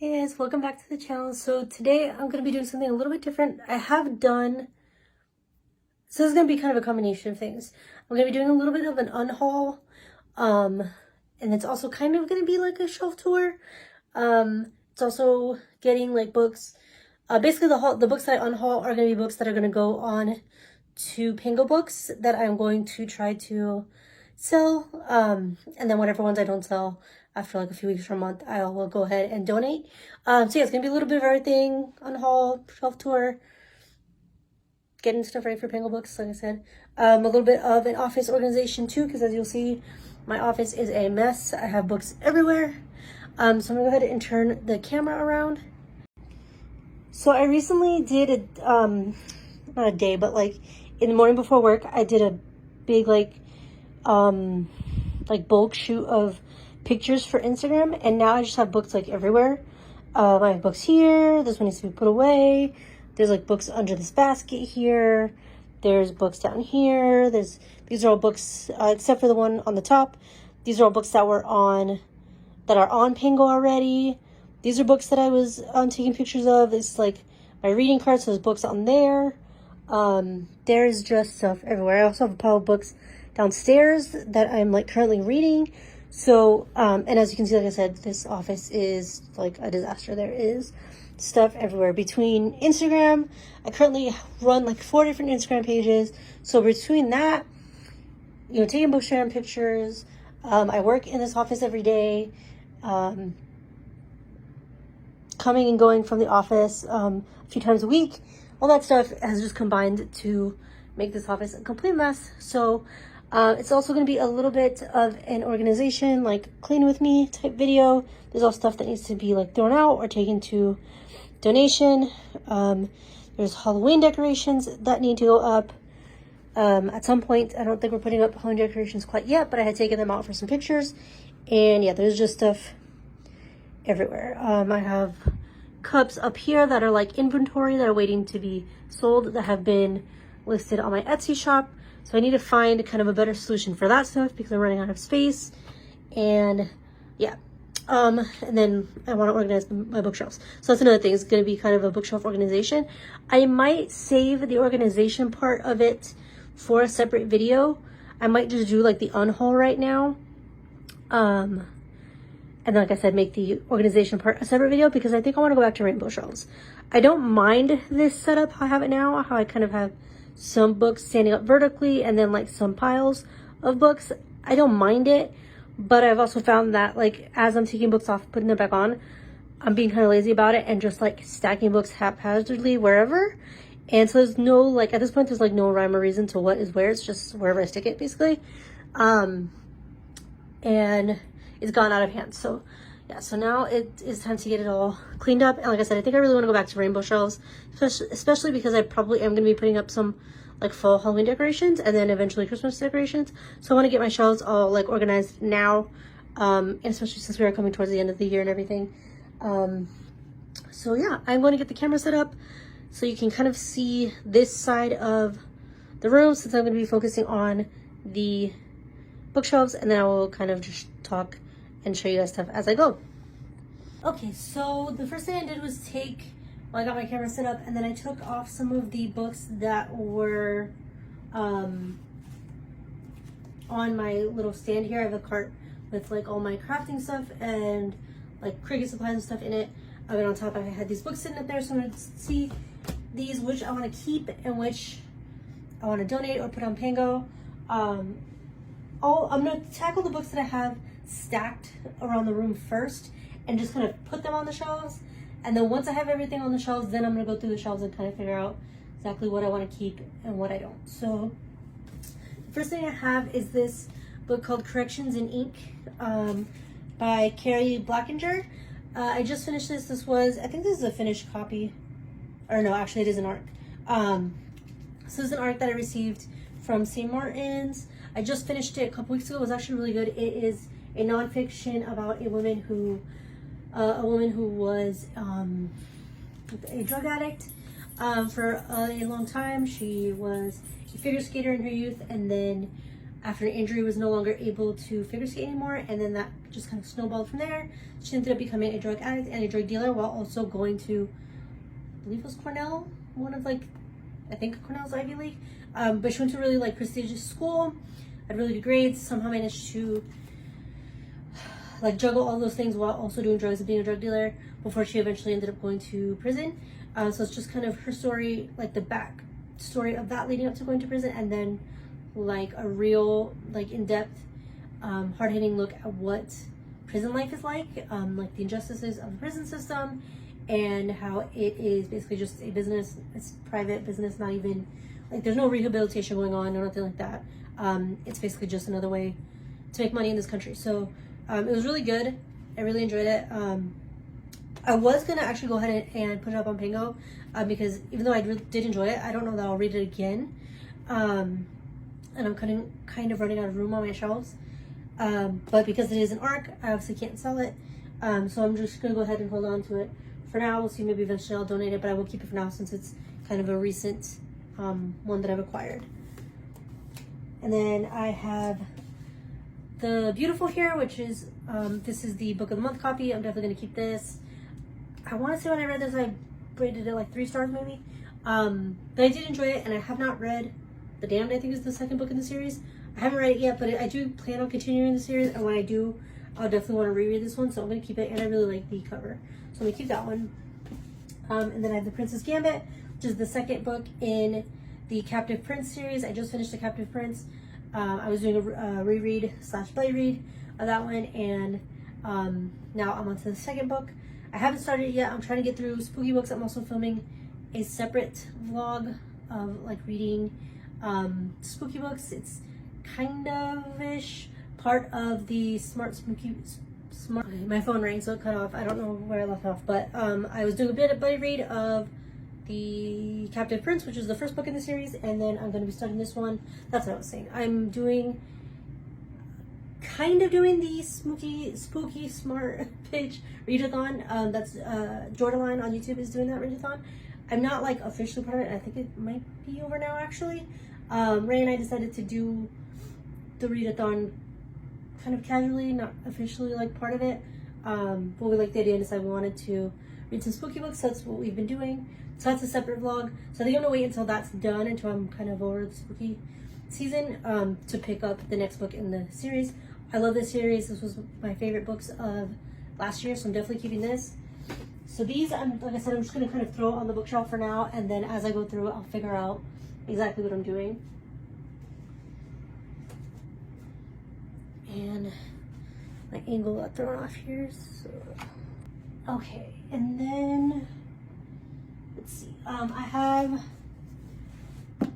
Hey guys, welcome back to the channel. So today I'm going to be doing something a little bit different. So this is going to be kind of a combination of things. I'm going to be doing a little bit of an unhaul, and it's also kind of going to be like a shelf tour. It's also getting like books. Basically the books that I unhaul are going to be books that are going to go on to Pango Books that I'm going to try to sell, and then whatever ones I don't sell after like a few weeks or a month, I will go ahead and donate. So yeah, it's gonna be a little bit of everything: unhaul, shelf tour, getting stuff ready for Pango Books, like I said. A little bit of an office organization too, because as you'll see, my office is a mess. I have books everywhere. So I'm gonna go ahead and turn the camera around. So I recently did not a day, but like in the morning before work, I did a big like bulk shoot of pictures for Instagram, and now I just have books like everywhere. I have books here. This one needs to be put away. There's like books under this basket here. There's books down here. These are all books except for the one on the top. These are all books that are on Pango already. These are books that I was taking pictures of. This is like my reading cards, so there's books on there. There's just stuff everywhere. I also have a pile of books downstairs that I'm like currently reading. So, and as you can see, like I said, this office is like a disaster. There is stuff everywhere. Between Instagram, I currently run like 4 different Instagram pages. So between that, you know, taking bookshare pictures, I work in this office every day, coming and going from the office a few times a week. All that stuff has just combined to make this office a complete mess. So it's also going to be a little bit of an organization, like clean with me type video. There's all stuff that needs to be like thrown out or taken to donation. There's Halloween decorations that need to go up at some point. I don't think we're putting up Halloween decorations quite yet, but I had taken them out for some pictures. And yeah, there's just stuff everywhere. I have cups up here that are like inventory that are waiting to be sold, that have been listed on my Etsy shop. So I need to find kind of a better solution for that stuff because I'm running out of space. And yeah, and then I want to organize my bookshelves. So that's another thing. It's going to be kind of a bookshelf organization. I might save the organization part of it for a separate video. I might just do like the unhaul right now. And like I said, make the organization part a separate video because I think I want to go back to rainbow shelves. I don't mind this setup, how I have it now, how I kind of have some books standing up vertically and then like some piles of books. I don't mind it, but I've also found that like as I'm taking books off, putting them back on, I'm being kind of lazy about it and just like stacking books haphazardly wherever. And so there's no, like at this point, there's like no rhyme or reason to what is where. It's just wherever I stick it basically. And it's gone out of hand. So yeah, so now it is time to get it all cleaned up. And like I said, I think I really want to go back to rainbow shelves, especially because I probably am going to be putting up some like fall Halloween decorations and then eventually Christmas decorations. So I want to get my shelves all like organized now, and especially since we are coming towards the end of the year and everything. So yeah, I'm going to get the camera set up so you can kind of see this side of the room, since I'm going to be focusing on the bookshelves, and then I will kind of just talk and show you guys stuff as I go. Okay, so the first thing I did was I got my camera set up, and then I took off some of the books that were on my little stand here. I have a cart with like all my crafting stuff and like Cricut supplies and stuff in it. And on top I had these books sitting up there, so I'm gonna see these, which I want to keep and which I want to donate or put on Pango. I'm gonna tackle the books that I have stacked around the room first and just kind of put them on the shelves, and then once I have everything on the shelves, then I'm gonna go through the shelves and kind of figure out exactly what I want to keep and what I don't. So the first thing I have is this book called Corrections in Ink by ᴇᴏᴏᴅᴅᴅ. I just finished this. I think this is a finished copy, or no, actually it is an ARC. So this is an ARC that I received from St. Martin's. I just finished it a couple weeks ago. It was actually really good. It is a nonfiction about a woman who was a drug addict for a long time. She was a figure skater in her youth, and then after an injury was no longer able to figure skate anymore, and then that just kind of snowballed from there. She ended up becoming a drug addict and a drug dealer while also going to, I believe it was Cornell, one of like, I think Cornell's Ivy League, but she went to a really like prestigious school, had really good grades, somehow managed to like juggle all those things while also doing drugs and being a drug dealer before she eventually ended up going to prison. So it's just kind of her story, like the back story of that leading up to going to prison, and then like a real like in-depth hard-hitting look at what prison life is like the injustices of the prison system, and how it is basically just a business. It's private business, not even like there's no rehabilitation going on or nothing like that. It's basically just another way to make money in this country. So it was really good. I really enjoyed it. I was gonna actually go ahead and put it up on Pango because even though I did enjoy it, I don't know that I'll read it again. And I'm kind of running out of room on my shelves. But because it is an ARC, I obviously can't sell it. So I'm just gonna go ahead and hold on to it for now. We'll see, maybe eventually I'll donate it, but I will keep it for now since it's kind of a recent one that I've acquired. And then I have The Beautiful here, which is, this is the Book of the Month copy. I'm definitely gonna keep this. I wanna say when I read this, I rated it like 3 stars maybe. But I did enjoy it, and I have not read The Damned, I think is the second book in the series. I haven't read it yet, but I do plan on continuing the series, and when I do, I'll definitely want to reread this one, so I'm going to keep it, and I really like the cover, so I'm going to keep that one. And then I have The Princess Gambit, which is the second book in the Captive Prince series. I just finished The Captive Prince. I was doing a reread / play read of that one, and now I'm on to the second book. I haven't started it yet. I'm trying to get through spooky books. I'm also filming a separate vlog of like reading spooky books. It's kind of ish part of the smart. My phone rang, so it cut off. I don't know where I left off, but I was doing a bit of buddy read of the Captive Prince, which is the first book in the series, and then I'm going to be starting this one. That's what I was saying. I'm kind of doing the spooky smart pitch readathon. That's Jordaline on YouTube is doing that readathon. I'm not like officially part of it. I think it might be over now actually. Ray and I decided to do the readathon kind of casually, not officially like part of it. But we liked the idea and decided we wanted to read some spooky books, so that's what we've been doing. So that's a separate vlog. So I think I'm gonna wait until that's done, until I'm kind of over the spooky season, to pick up the next book in the series. I love this series. This was my favorite books of last year, so I'm definitely keeping this. So these, like I said, I'm just gonna kind of throw on the bookshelf for now, and then as I go through, I'll figure out exactly what I'm doing. And my angle got thrown off here, so okay. And then let's see, I have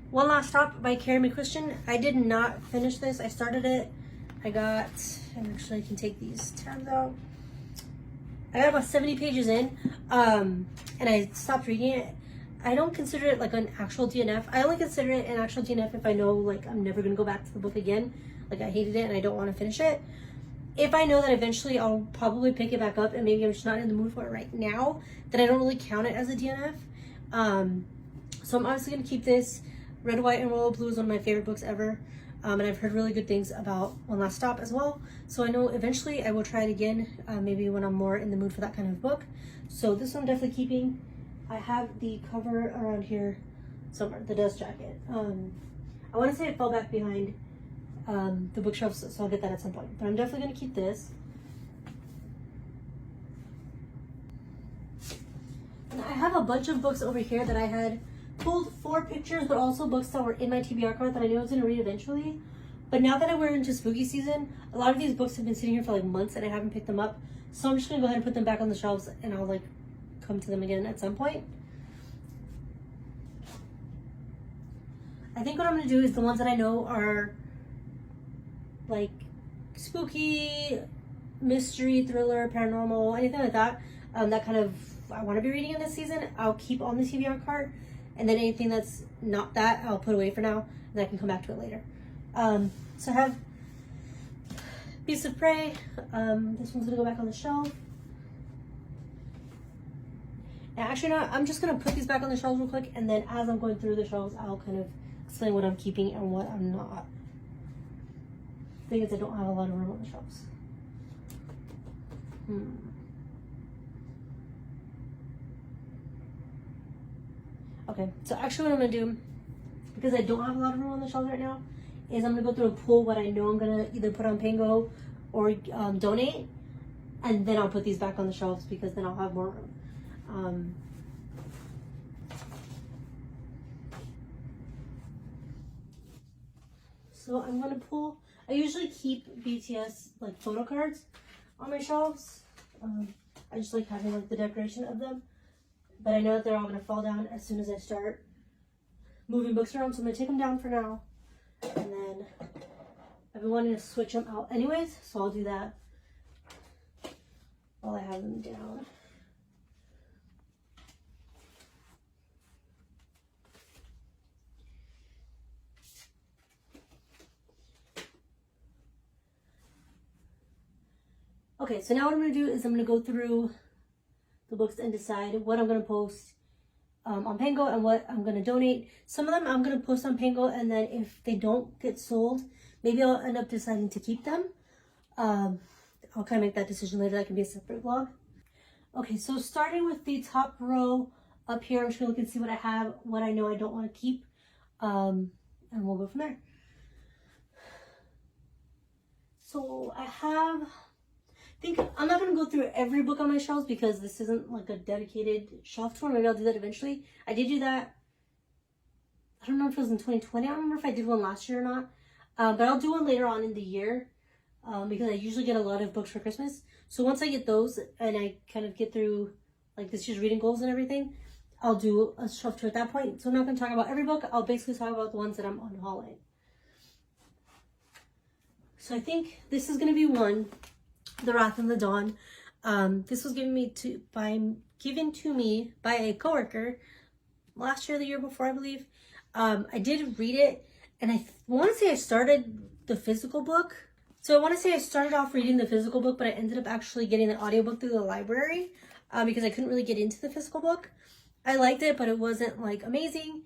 One Last Stop by ɪɪ. I did not finish this. I started it. I actually can take these tabs out. I got about 70 pages in, and I stopped reading it. I don't consider it like an actual DNF. I only consider it an actual DNF if I know like I'm never gonna go back to the book again. Like I hated it and I don't want to finish it. If I know that eventually I'll probably pick it back up and maybe I'm just not in the mood for it right now, then I don't really count it as a DNF. So I'm obviously gonna keep this. Red, White, and Royal Blue is one of my favorite books ever. And I've heard really good things about One Last Stop as well. So I know eventually I will try it again, maybe when I'm more in the mood for that kind of book. So this one I'm definitely keeping. I have the cover around here somewhere, the dust jacket. I want to say it fell back behind the bookshelves, so I'll get that at some point. But I'm definitely going to keep this. And I have a bunch of books over here that I had pulled for pictures, but also books that were in my TBR cart that I knew I was going to read eventually. But now that we're into spooky season, a lot of these books have been sitting here for like months and I haven't picked them up. So I'm just going to go ahead and put them back on the shelves, and I'll like come to them again at some point. I think what I'm going to do is the ones that I know are like spooky, mystery, thriller, paranormal, anything like that, that kind of I want to be reading in this season, I'll keep on the TBR cart. And then anything that's not that, I'll put away for now, and I can come back to it later. So I have Beasts of Prey. This one's gonna go back on the shelf. And actually, no, I'm just gonna put these back on the shelves real quick, and then as I'm going through the shelves, I'll kind of explain what I'm keeping and what I'm not. The thing is, I don't have a lot of room on the shelves. Okay, so actually what I'm gonna do, because I don't have a lot of room on the shelves right now, is I'm gonna go through and pull what I know I'm gonna either put on Pango or donate, and then I'll put these back on the shelves because then I'll have more room. So I'm gonna pull, I usually keep BTS like photo cards on my shelves. I just like having like the decoration of them, but I know that they're all gonna fall down as soon as I start moving books around, so I'm gonna take them down for now, and then I've been wanting to switch them out anyways, so I'll do that while I have them down. Okay, so now what I'm going to do is I'm going to go through the books and decide what I'm going to post on Pango and what I'm going to donate. Some of them I'm going to post on Pango, and then if they don't get sold, maybe I'll end up deciding to keep them. I'll kind of make that decision later. That can be a separate vlog. Okay, so starting with the top row up here, I'm just going to look and see what I have, what I know I don't want to keep, and we'll go from there. So I think I'm not going to go through every book on my shelves because this isn't like a dedicated shelf tour. Maybe I'll do that eventually. I did do that. I don't know if it was in 2020. I don't remember if I did one last year or not. But I'll do one later on in the year because I usually get a lot of books for Christmas. So once I get those and I kind of get through like this year's reading goals and everything, I'll do a shelf tour at that point. So I'm not going to talk about every book. I'll basically talk about the ones that I'm unhauling. So I think this is going to be one. The Wrath and the Dawn. This was given to me by a coworker last year, the year before, I believe. I did read it, and I want to say I started the physical book. So I want to say I started off reading the physical book, but I ended up actually getting the audiobook through the library because I couldn't really get into the physical book. I liked it, but it wasn't like amazing.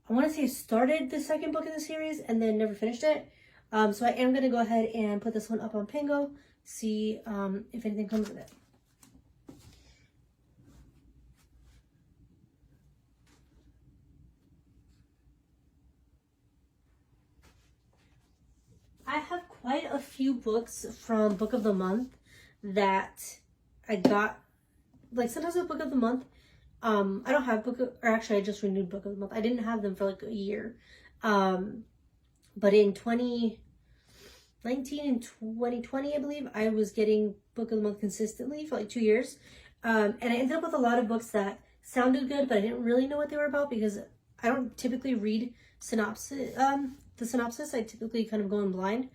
I want to say I started the second book in the series and then never finished it. So I am going to go ahead and put this one up on Pango. See if anything comes of it. I have quite a few books from Book of the Month that I got, like sometimes with Book of the Month, I don't have I just renewed Book of the Month. I didn't have them for like a year. But in 2019 and 2020, I believe, I was getting Book of the Month consistently for like 2 years. And I ended up with a lot of books that sounded good, but I didn't really know what they were about because I don't typically read the synopsis. I typically kind of go in blind.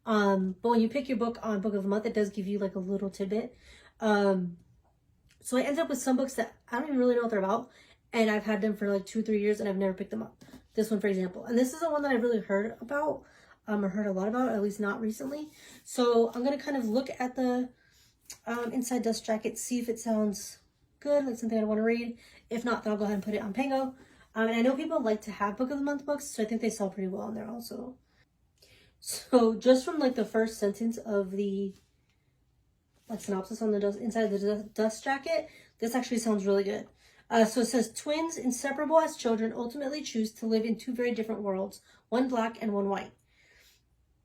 But when you pick your book on Book of the Month, it does give you like a little tidbit. So I ended up with some books that I don't even really know what they're about. And I've had them for like 2 or 3 years and I've never picked them up. This one, for example. And this is the one that I've really heard about. Or heard a lot about, at least not recently. So I'm going to kind of look at the inside dust jacket, see if it sounds good, like something I want to read. If not, then I'll go ahead and put it on Pango. And I know people like to have Book of the Month books, so I think they sell pretty well on there also. So just from like the first sentence of the like synopsis on the inside of the dust jacket, this actually sounds really good. So it says, twins inseparable as children ultimately choose to live in 2 very different worlds, one black and one white.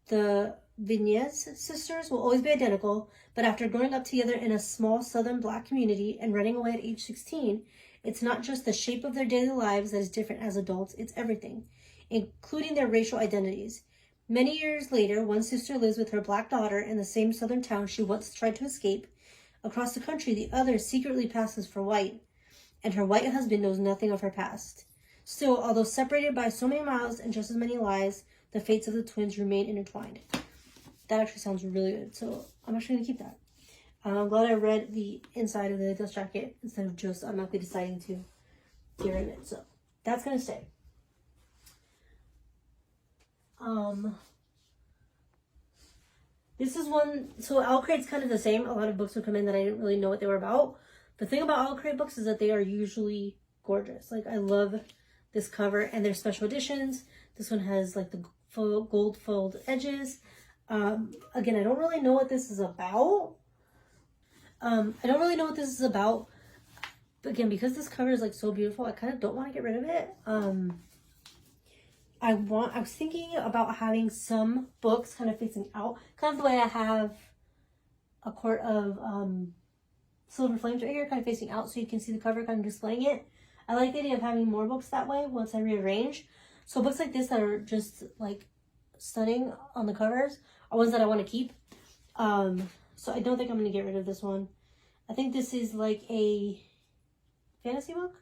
The ɪḻsᴛᴏᴅᴅ sisters will always be identical, but after growing up together in a small southern black community and running away at age 16, it's not just the shape of their daily lives that is different as adults, it's everything, including their racial identities. Many years later, one sister lives with her black daughter in the same southern town she once tried to escape. Across the country, the other secretly passes for white, and her white husband knows nothing of her past. Still, although separated by so many miles and just as many lies, the fates of the twins remain intertwined. That actually sounds really good, so I'm actually going to keep that. I'm glad I read the inside of the dust jacket instead of just automatically deciding to tear in it. So that's going to stay. This is one, so ɪḻsᴛᴏᴅ's kind of the same. A lot of books would come in that I didn't really know what they were about. The thing about ɪḻsᴛᴏᴅ books is that they are usually gorgeous. Like, I love this cover, and they're special editions. This one has like the gold fold edges. Again, I don't really know what this is about. Again, because this cover is like so beautiful, I kind of don't want to get rid of it. I was thinking about having some books kind of facing out, kind of the way I have a quart of Silver Flames right here, kind of facing out so you can see the cover, kind of displaying it. I like the idea of having more books that way once I rearrange. So books like this that are just like stunning on the covers are ones that I want to keep. So I don't think I'm going to get rid of this one. I think this is like a fantasy book.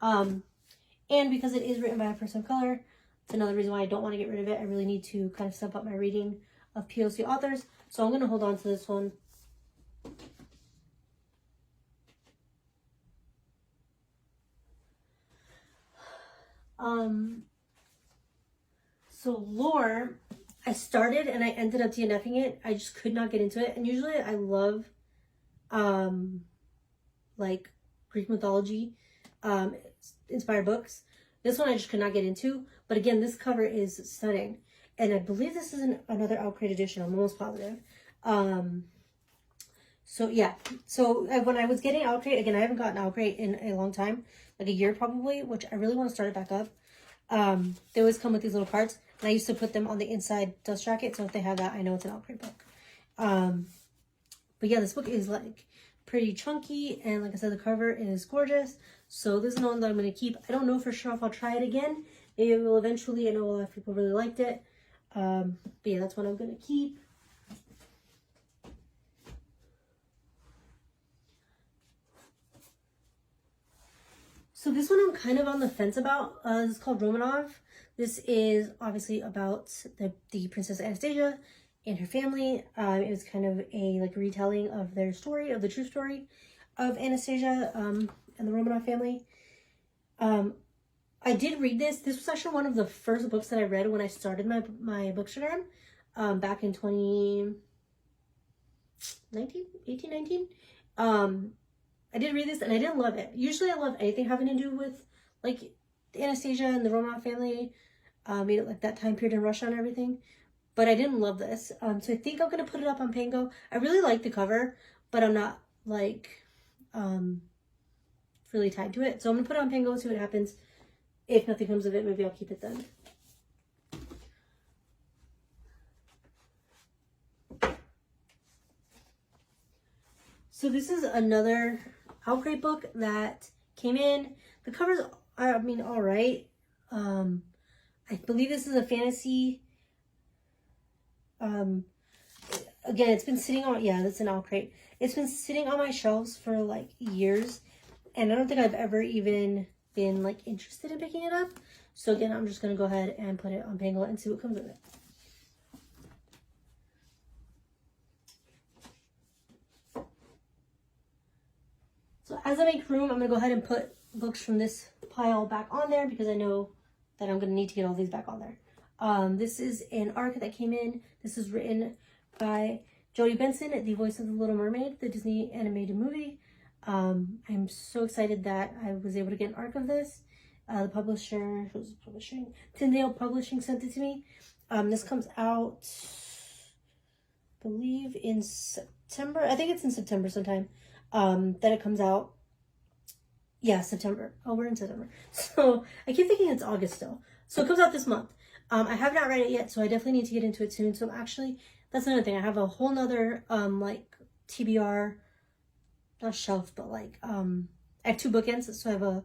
And because it is written by a person of color, it's another reason why I don't want to get rid of it. I really need to kind of step up my reading of POC authors. So I'm going to hold on to this one. So lore, I started and I ended up DNFing it. I just could not get into it. And usually I love like Greek mythology inspired books. This one I just could not get into. But again, this cover is stunning. And I believe this is another Μ edition. I'm almost positive. So yeah. So when I was getting Μ, again, I haven't gotten Μ in a long time. Like a year probably, which I really want to start it back up. They always come with these little cards. And I used to put them on the inside dust jacket. So if they have that, I know it's an Μ book. But yeah, this book is like pretty chunky. And like I said, the cover is gorgeous. So this is one that I'm going to keep. I don't know for sure if I'll try it again. Maybe I will eventually. I know a lot of people really liked it. But yeah, that's what I'm going to keep. So this one I'm kind of on the fence about. This is called Romanov. This is obviously about the Princess Anastasia and her family. It was kind of a like retelling of their story, of the true story of Anastasia and the Romanov family. I did read this. This was actually one of the first books that I read when I started my Bookstagram back in 2019. I did read this and I didn't love it. Usually I love anything having to do with like Anastasia and the Romanov family, like that time period in Russia and everything. But I didn't love this. So I think I'm going to put it up on Pango. I really like the cover, but I'm not like really tied to it. So I'm going to put it on Pango and see what happens. If nothing comes of it, maybe I'll keep it then. So this is another Μ book that came in. The cover's, I mean, all right. I believe this is a fantasy. Again, it's been sitting on, yeah, that's an Μ. It's been sitting on my shelves for like years. And I don't think I've ever even been like interested in picking it up. So again, I'm just going to go ahead and put it on Pango and see what comes of it. So as I make room, I'm going to go ahead and put books from this pile back on there because I know that I'm going to need to get all these back on there. This is an arc that came in. This is written by Jodie Benson, the voice of The Little Mermaid, the Disney animated movie. I'm so excited that I was able to get an arc of this. The publisher, who's publishing? Tyndale Publishing sent it to me. This comes out, I believe, in September. I think it's in September sometime. That it comes out. Yeah, September. Oh, we're in September. So I keep thinking it's August still. So it comes out this month. I have not read it yet, so I definitely need to get into it soon. So actually, that's another thing. I have a whole nother, like, TBR, not shelf, but like, I have 2 bookends. So I have a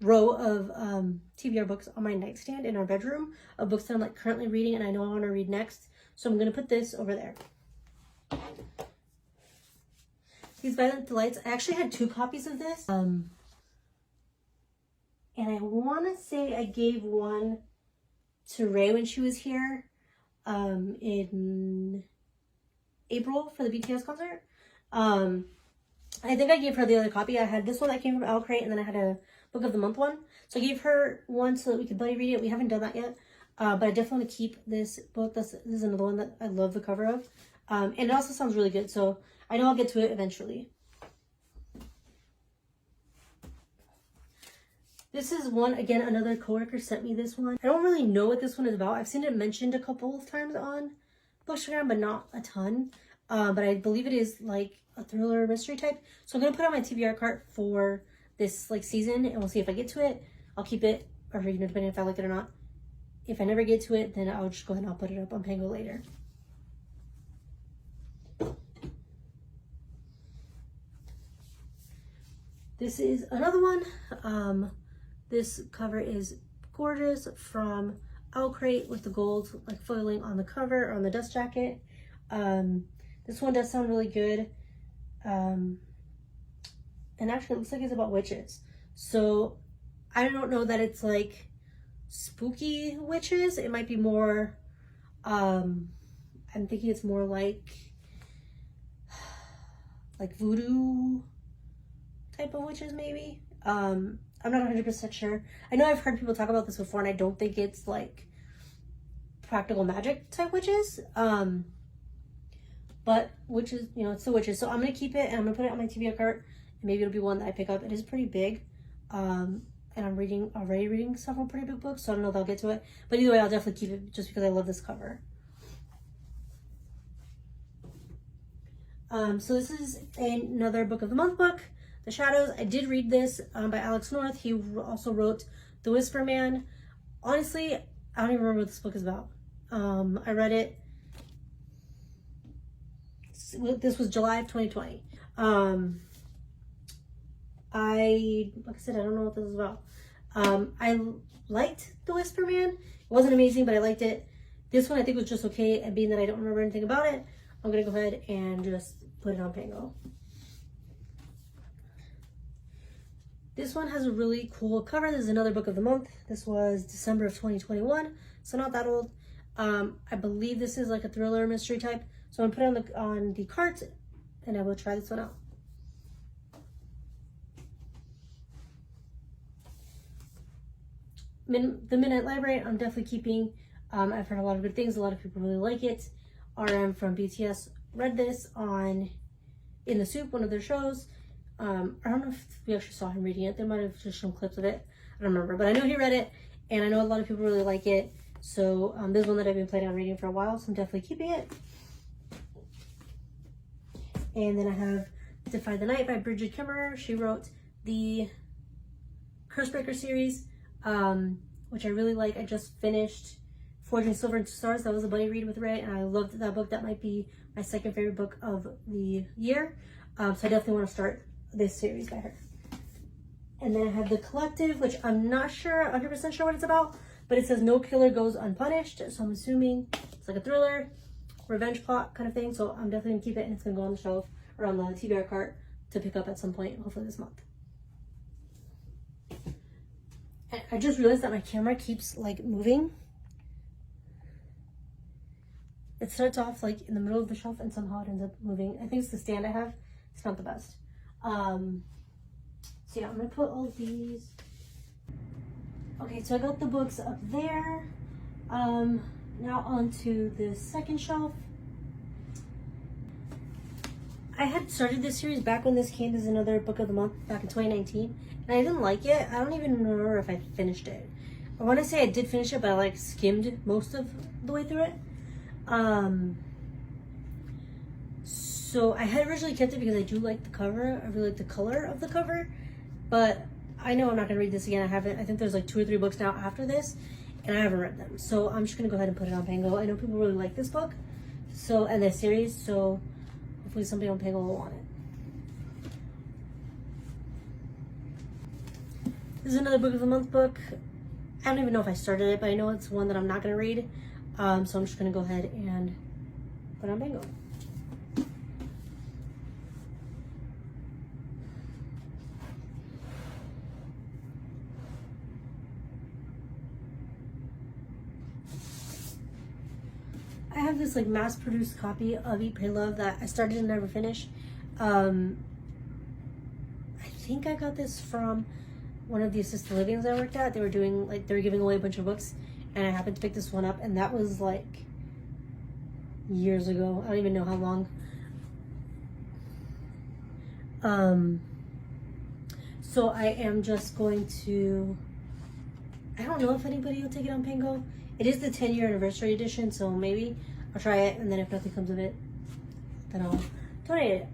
row of TBR books on my nightstand in our bedroom of books that I'm like currently reading and I know I want to read next. So I'm going to put this over there. These Violent Delights, I actually had 2 copies of this. And I want to say I gave one to Ray when she was here in April for the BTS concert. I think I gave her the other copy. I had this one that came from Μ, and then I had a Book of the Month one. So I gave her one so that we could buddy read it. We haven't done that yet. But I definitely want to keep this book. This is another one that I love the cover of. And it also sounds really good. So I know I'll get to it eventually. This is one, again, another coworker sent me this one. I don't really know what this one is about. I've seen it mentioned a couple of times on Bookstagram, but not a ton. But I believe it is like a thriller mystery type. So I'm gonna put it on my TBR cart for this like season, and we'll see if I get to it. I'll keep it, or depending if I like it or not. If I never get to it, then I'll just go ahead and I'll put it up on Pango later. This is another one. This cover is gorgeous, from Owlcrate, with the gold like foiling on the cover, or on the dust jacket. This one does sound really good. And actually it looks like it's about witches. So I don't know that it's like spooky witches. It might be more, I'm thinking it's more like voodoo type of witches maybe. I'm not 100% sure. I know I've heard people talk about this before, and I don't think it's like practical magic type witches. But witches, you know, it's the witches. So I'm gonna keep it, and I'm gonna put it on my TBR cart, and maybe it'll be one that I pick up. It is pretty big. And I'm already reading several pretty big books, so I don't know if I'll get to it. But either way, I'll definitely keep it just because I love this cover. So this is another book of the month book, The Shadows. I did read this by Alex North. He also wrote The Whisper Man. Honestly, I don't even remember what this book is about. I read it. This was July of 2020. Like I said, I don't know what this is about. I liked The Whisper Man. It wasn't amazing, but I liked it. This one I think was just okay, and being that I don't remember anything about it, I'm gonna go ahead and just put it on Pango. This one has a really cool cover. This is another book of the month. This was December of 2021, so not that old. I believe this is like a thriller mystery type. So I'm gonna put it on the cart, and I will try this one out. The Midnight Library, I'm definitely keeping. I've heard a lot of good things. A lot of people really like it. RM from BTS read this in the Soup, one of their shows. I don't know if we actually saw him reading it. They might have just shown clips of it. I don't remember, but I know he read it, and I know a lot of people really like it. So this is one that I've been planning on reading for a while, so I'm definitely keeping it. And then I have Defy the Night by Bridget Kimmerer. She wrote the Cursebreaker series, which I really like. I just finished Forging Silver into Stars. That was a buddy read with Ray, and I loved that book. That might be my second favorite book of the year. So I definitely want to start this series by her. And then I have The Collective, which I'm not sure, 100% sure what it's about, but it says no killer goes unpunished. So I'm assuming it's like a thriller, revenge plot kind of thing. So I'm definitely gonna keep it, and it's gonna go on the shelf or on the TBR cart to pick up at some point, hopefully this month. I just realized that my camera keeps like moving. It starts off like in the middle of the shelf, and somehow it ends up moving. I think it's the stand I have. It's not the best. So yeah, I'm gonna put all these. Okay, so I got the books up there. Now onto the second shelf. I had started this series back when this came as another book of the month back in 2019, and I didn't like it. I don't even remember if I finished it. I want to say I did finish it, but I like skimmed most of the way through it. So I had originally kept it because I do like the cover. I really like the color of the cover, but I know I'm not gonna read this again. I think there's like 2 or 3 books now after this, and I haven't read them. So I'm just gonna go ahead and put it on Pango. I know people really like this book, and this series, so hopefully somebody on Pango will want it. This is another book of the month book. I don't even know if I started it, but I know it's one that I'm not gonna read. So I'm just gonna go ahead and put it on Pango. I have this like mass-produced copy of Eat, Pray, Love that I started and never finished. I think I got this from one of the assisted livings I worked at. They were giving away a bunch of books, and I happened to pick this one up, and that was like years ago. I don't even know how long. So I am just going to, I don't know if anybody will take it on Pango. It is the 10-year anniversary edition, so maybe. I'll try it, and then if nothing comes of it, then I'll donate it.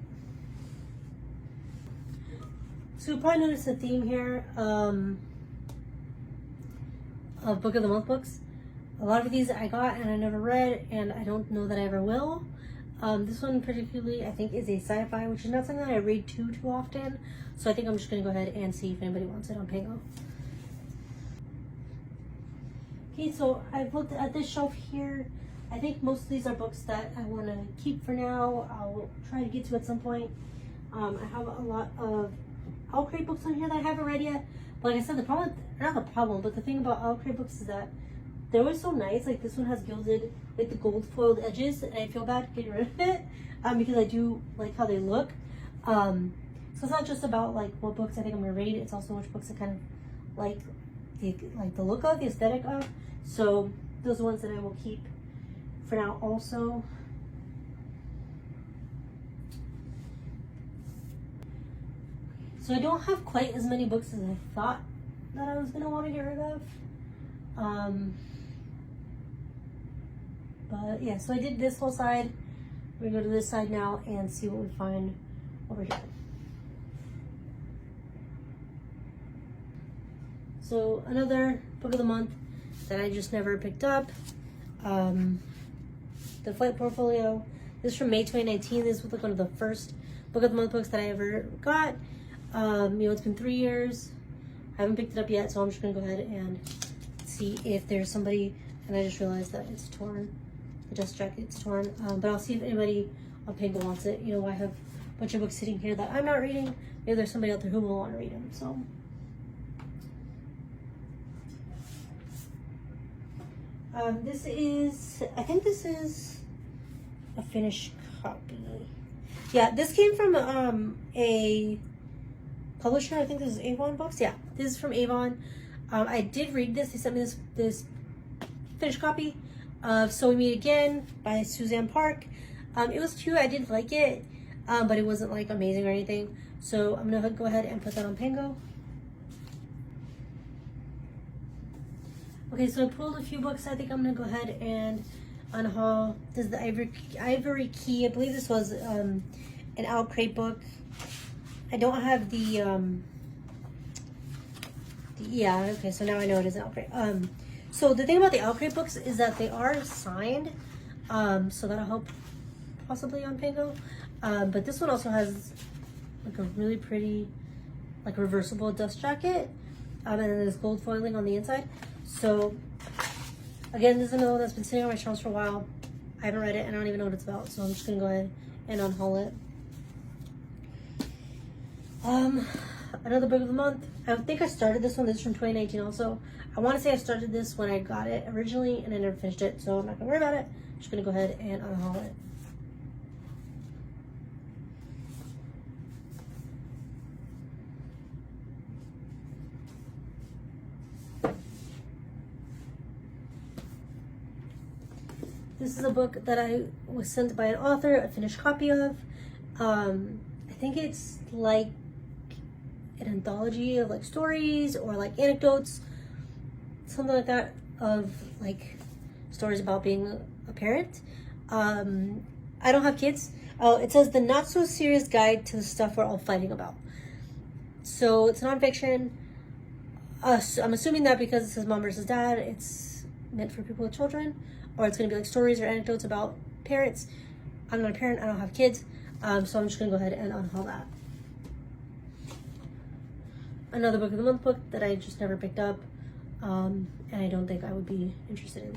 So you'll probably notice a theme here of Book of the Month books. A lot of these I got and I never read, and I don't know that I ever will. This one particularly, I think, is a sci-fi, which is not something that I read too often. So I think I'm just going to go ahead and see if anybody wants it on Pango. Okay, so I've looked at this shelf here. I think most of these are books that I want to keep for now. I'll try to get to at some point. I have a lot of ɪḻsᴛᴏᴅᴅ books on here that I haven't read yet. But like I said, the problem, not the problem, but the thing about ɪḻsᴛᴏᴅᴅ books is that they're always so nice. Like this one has gilded, like the gold foiled edges, and I feel bad getting rid of it because I do like how they look. So it's not just about like what books I think I'm gonna read. It's also which books I kind of like the look of, the aesthetic of. So those are ones that I will keep for now also. So I don't have quite as many books as I thought that I was gonna want to get rid of. But yeah, so I did this whole side. We're gonna go to this side now and see what we find over here. So another book of the month that I just never picked up. The Flight Portfolio. This is from May 2019. This was like one of the first book of the month books that I ever got. It's been 3 years. I haven't picked it up yet, so I'm just gonna go ahead and see if there's somebody. And I just realized that it's torn. The dust jacket's torn. But I'll see if anybody on Pango wants it. You know, I have a bunch of books sitting here that I'm not reading. Maybe there's somebody out there who will want to read them. So. I think this is a finished copy. Yeah, this came from a publisher. I think this is Avon Books. Yeah, this is from Avon. I did read this. They sent me this finished copy of So We Meet Again by Suzanne Park. It was cute. I did like it, but it wasn't like amazing or anything. So I'm gonna go ahead and put that on Pango. Okay, so I pulled a few books. I think I'm gonna go ahead and unhaul. This is the Ivory Key. I believe this was an ɪḻsᴛᴏᴅᴅ book. I don't have yeah, okay, so now I know it is an ɪḻsᴛᴏᴅᴅ. So the thing about the ɪḻsᴛᴏᴅ books is that they are signed, so that'll help possibly on Pango. But this one also has like a really pretty, like reversible dust jacket, and then there's gold foiling on the inside. So again, this is another one that's been sitting on my shelves for a while. I haven't read it and I don't even know what it's about, so I'm just gonna go ahead and unhaul it. Another book of the month. I think I started this one. This is from 2019 also. I want to say I started this when I got it originally and I never finished it, so I'm not gonna worry about it. I'm just gonna go ahead and unhaul it. This is a book that I was sent by an author, a finished copy of. I think it's like an anthology of like stories or like anecdotes, something like that, of like stories about being a parent. I don't have kids. Oh, it says the not so serious guide to the stuff we're all fighting about. So it's nonfiction. I'm assuming that because it says mom versus dad, it's meant for people with children. Or it's going to be like stories or anecdotes about parents. I'm not a parent, I don't have kids, so I'm just going to go ahead and unhaul that. Another book of the month book that I just never picked up, and I don't think I would be interested in.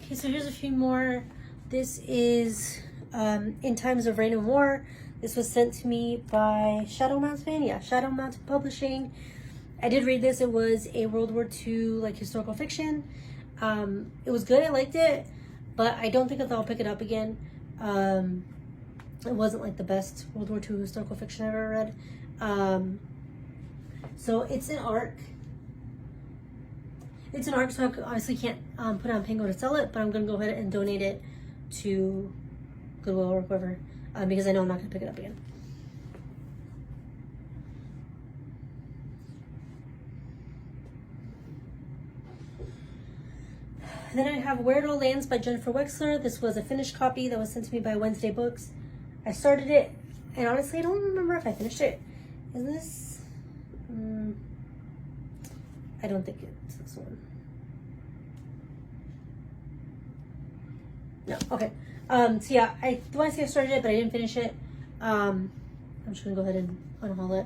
Okay, so here's a few more. This is In Times of Reign and War. This was sent to me by Shadow Mountain. Yeah, Shadow Mountain Publishing. I did read this. It was a World War II like historical fiction. It was good. I liked it, but I don't think I'll pick it up again. It wasn't like the best World War II historical fiction I've ever read. So it's an arc. It's an arc, so I obviously can't put it on Pango to sell it, but I'm gonna go ahead and donate it to Goodwill or whoever, because I know I'm not gonna pick it up again. And then I have Where It All Lands by Jennifer Wexler. This was a finished copy that was sent to me by Wednesday Books. I started it, and honestly, I don't remember if I finished it. Is this? I don't think it's this one. No, okay. So yeah, I want to say I started it, but I didn't finish it. I'm just gonna go ahead and unhaul it.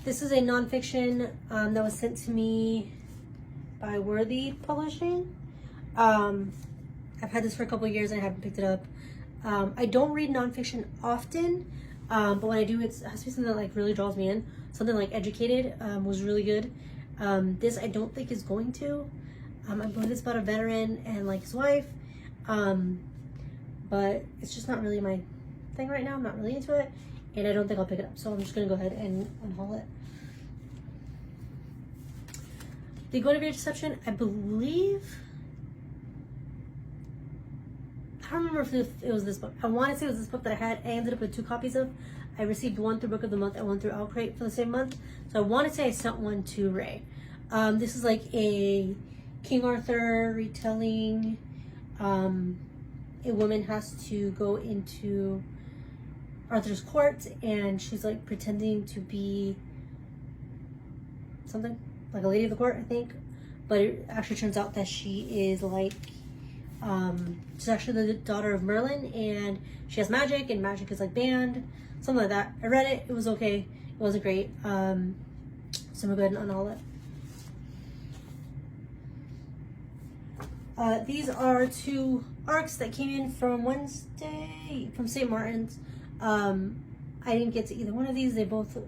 This is a nonfiction that was sent to me by Worthy Publishing. I've had this for a couple of years and I haven't picked it up. I don't read nonfiction often, but when I do, it has to be something that like really draws me in. Something like Educated was really good. This I don't think is going to. I believe it's about a veteran and like his wife, but it's just not really my thing right now. I'm not really into it, and I don't think I'll pick it up. So I'm just gonna go ahead and unhaul it. The ɪᴏᴏᴏᴅᴅ, I believe. I don't remember if it was this book. I want to say it was this book that I had. I ended up with 2 copies of. I received one through Book of the Month and one through µ for the same month. So I want to say I sent one to Ray. This is like a King Arthur retelling. A woman has to go into Arthur's court and she's like pretending to be something like a lady of the court, I think. But it actually turns out that she is like she's actually the daughter of Merlin, and she has magic, and magic is like banned, something like that. I read it, it was okay, it wasn't great. So I'm gonna go ahead and unhaul it. These are 2 ARCs that came in from Wednesday from St. Martin's. I didn't get to either one of these. They both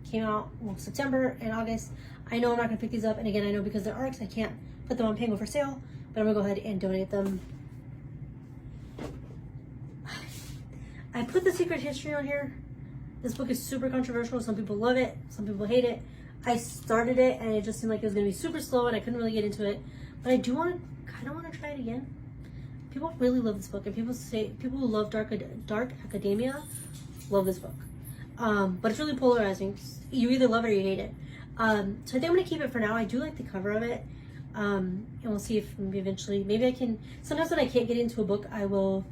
came out, well, September and August. I know I'm not gonna pick these up, and again, I know because they're ARCs I can't put them on Pango for sale, but I'm gonna go ahead and donate them. I put The Secret History on here. This book is super controversial. Some people love it, some people hate it. I started it and it just seemed like it was gonna be super slow and I couldn't really get into it. But I do kind of want to try it again. People really love this book, and people who love dark academia love this book. But it's really polarizing. You either love it or you hate it. So I think I'm gonna keep it for now. I do like the cover of it. And we'll see if maybe I can, sometimes when I can't get into a book, I will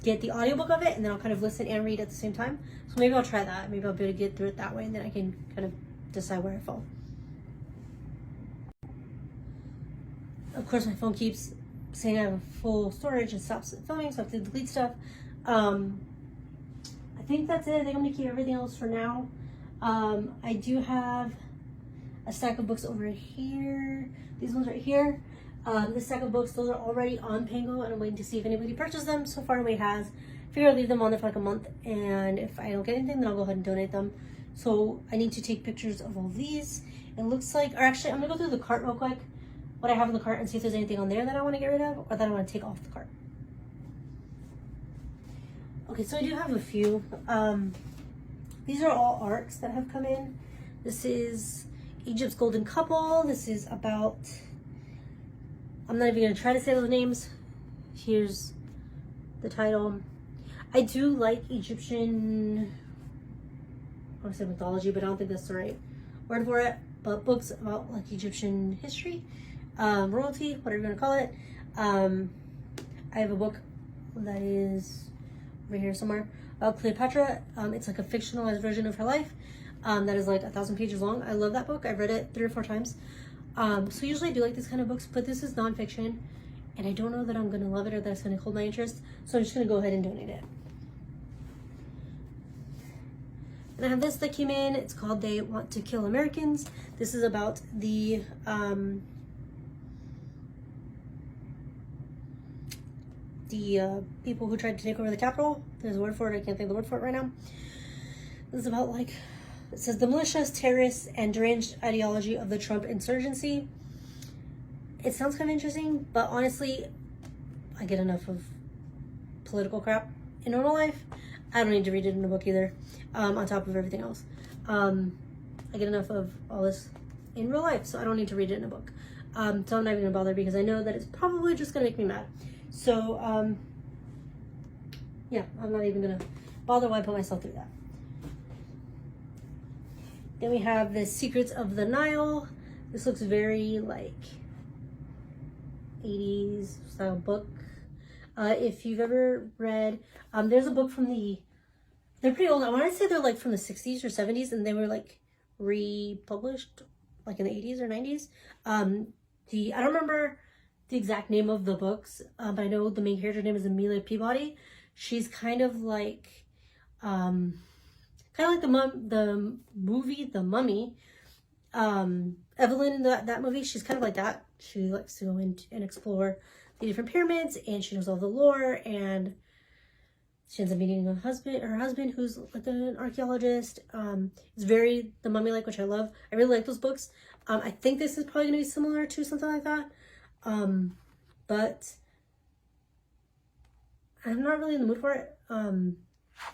get the audiobook of it, and then I'll kind of listen and read at the same time. So maybe I'll try that. Maybe I'll be able to get through it that way, and then I can kind of decide where I fall. Of course, my phone keeps saying I have full storage and stops filming, so I have to delete stuff. I think that's it. I think I'm gonna keep everything else for now. I do have a stack of books over here. These ones right here. This stack of books, those are already on Pango, and I'm waiting to see if anybody purchased them. So far, nobody has. Figure I'll leave them on there for like a month, and if I don't get anything, then I'll go ahead and donate them. So I need to take pictures of all these. It looks like, or actually, I'm gonna go through the cart real quick, what I have in the cart, and see if there's anything on there that I want to get rid of or that I want to take off the cart. Okay, so I do have a few. These are all ARCs that have come in. This is Egypt's Golden Couple. This is about, I'm not even gonna try to say those names. Here's the title. I do like Egyptian, I want to say mythology, but I don't think that's the right word for it. But books about like Egyptian history, royalty, whatever you want to call it. I have a book that is over here somewhere about Cleopatra. It's like a fictionalized version of her life. That is like 1,000 pages long. I love that book. I've read it 3 or 4 times. So usually I do like these kind of books, but this is nonfiction, and I don't know that I'm gonna love it or that it's gonna hold my interest. So I'm just gonna go ahead and donate it. And I have this that came in. It's called They Want to Kill Americans. This is about the people who tried to take over the Capitol. There's a word for it. I can't think of the word for it right now. This is about like, it says the malicious, terrorists, and deranged ideology of the Trump insurgency. It sounds kind of interesting, but honestly, I get enough of political crap in normal life. I don't need to read it in a book either, on top of everything else. I get enough of all this in real life, so I don't need to read it in a book. So I'm not even gonna bother because I know that it's probably just gonna make me mad. So, yeah, I'm not even gonna bother why I put myself through that. Then we have the Secrets of the Nile. This looks very like 80s style book. If you've ever read, there's a book from they're pretty old. I want to say they're like from the 60s or 70s, and they were like republished like in the 80s or 90s. I don't remember the exact name of the books, but I know the main character's name is Amelia Peabody. She's kind of like the movie The Mummy. Evelyn in that movie, she's kind of like that. She likes to go in and explore the different pyramids, and she knows all the lore, and she ends up meeting her husband who's like an archaeologist. It's very The Mummy like, which I love. I really like those books. I think this is probably gonna be similar to something like that. But I'm not really in the mood for it.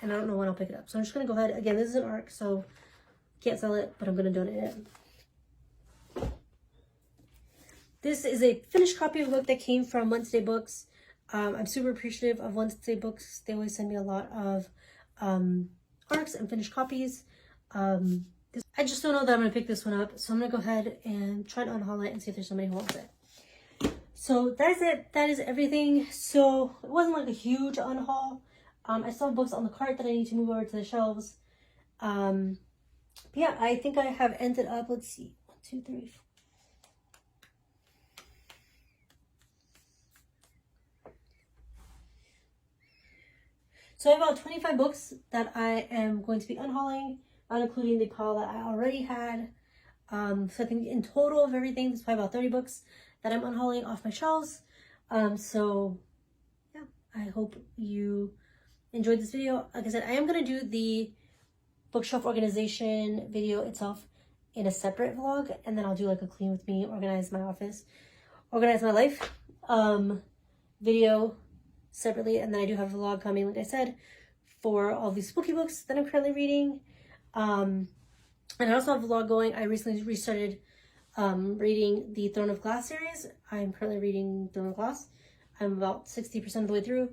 And I don't know when I'll pick it up. So I'm just gonna go ahead. Again, this is an ARC, so can't sell it, but I'm gonna donate it. This is a finished copy of a book that came from Wednesday Books. I'm super appreciative of Wednesday Books. They always send me a lot of ARCs and finished copies. I just don't know that I'm going to pick this one up. So I'm going to go ahead and try to unhaul it and see if there's somebody who wants it. So that is it. That is everything. So it wasn't like a huge unhaul. I still have books on the cart that I need to move over to the shelves. But yeah, I think I have ended up, let's see, 1, 2, 3, 4. So I have about 25 books that I am going to be unhauling, not including the pile that I already had. So I think in total of everything, there's probably about 30 books that I'm unhauling off my shelves. So yeah, I hope you enjoyed this video. Like I said, I am going to do the bookshelf organization video itself in a separate vlog, and then I'll do like a clean with me, organize my office, organize my life video separately. And then I do have a vlog coming, like I said, for all these spooky books that I'm currently reading. And I also have a vlog going. I recently restarted reading the Throne of Glass series. I'm currently reading Throne of Glass. I'm about 60% of the way through.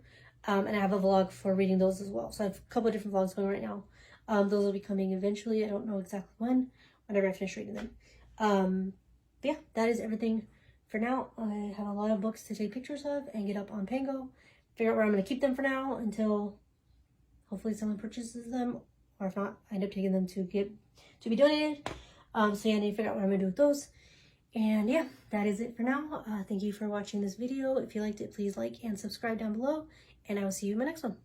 And I have a vlog for reading those as well. So I have a couple of different vlogs going right now. Those will be coming eventually. I don't know exactly whenever I finish reading them. But yeah, that is everything for now. I have a lot of books to take pictures of and get up on Pango. Figure out where I'm going to keep them for now until hopefully someone purchases them, or if not, I end up taking them to be donated. So yeah, I need to figure out what I'm going to do with those. And yeah, that is it for now. Thank you for watching this video. If you liked it, please like and subscribe down below, and I will see you in my next one.